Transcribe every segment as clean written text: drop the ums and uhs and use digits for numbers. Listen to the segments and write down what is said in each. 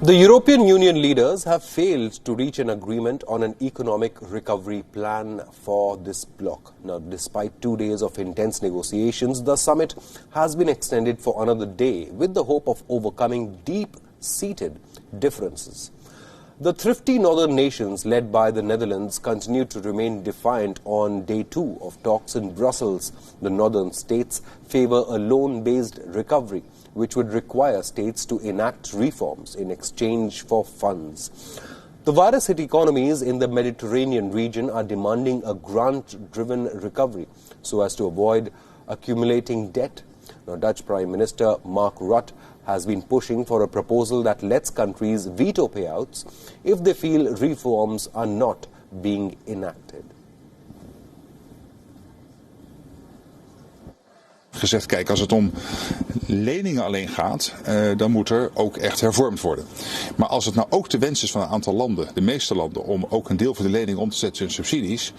The European Union leaders have failed to reach an agreement on an economic recovery plan for this bloc. Now, despite 2 days of intense negotiations, the summit has been extended for another day with the hope of overcoming deep-seated differences. The thrifty northern nations led by the Netherlands continue to remain defiant on day 2 of talks in Brussels. The northern states favor a loan-based recovery, which would require states to enact reforms in exchange for funds. The virus-hit economies in the Mediterranean region are demanding a grant-driven recovery so as to avoid accumulating debt. Now, Dutch Prime Minister Mark Rutte has been pushing for a proposal that lets countries veto payouts if they feel reforms are not being enacted. Gezegd, kijk, als het om leningen alleen gaat, dan moet er ook echt hervormd worden. Maar als het nou ook de wens is van een aantal landen, de meeste landen, om ook een deel van de leningen om te zetten in subsidies,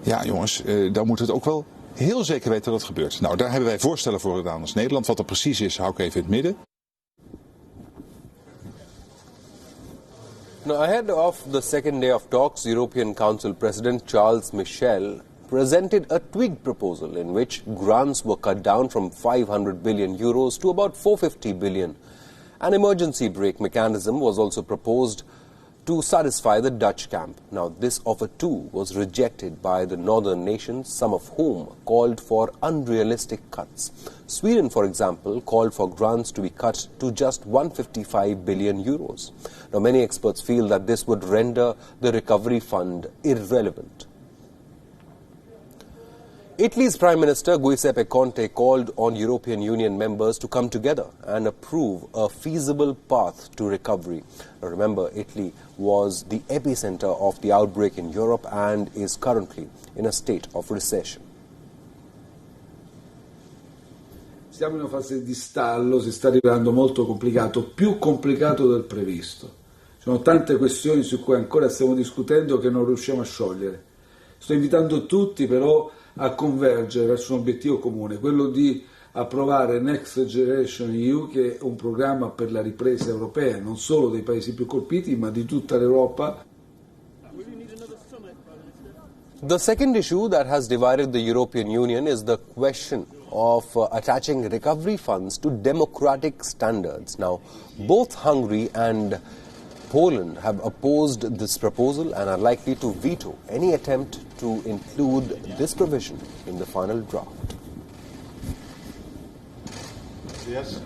ja jongens, dan moet het ook wel heel zeker weten dat het gebeurt. Nou, daar hebben wij voorstellen voor gedaan als Nederland. Wat dat precies is, hou ik even in het midden. Now, ahead of the second day of talks, European Council President Charles Michel presented a tweaked proposal in which grants were cut down from 500 billion euros to about 450 billion. An emergency brake mechanism was also proposed to satisfy the Dutch camp. Now, this offer too was rejected by the northern nations, some of whom called for unrealistic cuts. Sweden, for example, called for grants to be cut to just 155 billion euros. Now, many experts feel that this would render the recovery fund irrelevant. Italy's Prime Minister Giuseppe Conte called on European Union members to come together and approve a feasible path to recovery. Now, remember, Italy was the epicenter of the outbreak in Europe and is currently in a state of recession. Siamo in una fase di stallo, si sta arrivando molto complicato, più complicato del previsto. Ci sono tante questioni su cui ancora stiamo discutendo che non riusciamo a sciogliere. Sto invitando tutti però a convergere verso un obiettivo comune, quello di approvare Next Generation EU, che è un programma per la ripresa europea, non solo dei paesi più colpiti, ma di tutta l'Europa. The second issue that has divided the European Union is the question of attaching recovery funds to democratic standards. Now, both Hungary and Poland have opposed this proposal and are likely to veto any attempt to include this provision in the final draft. Yes.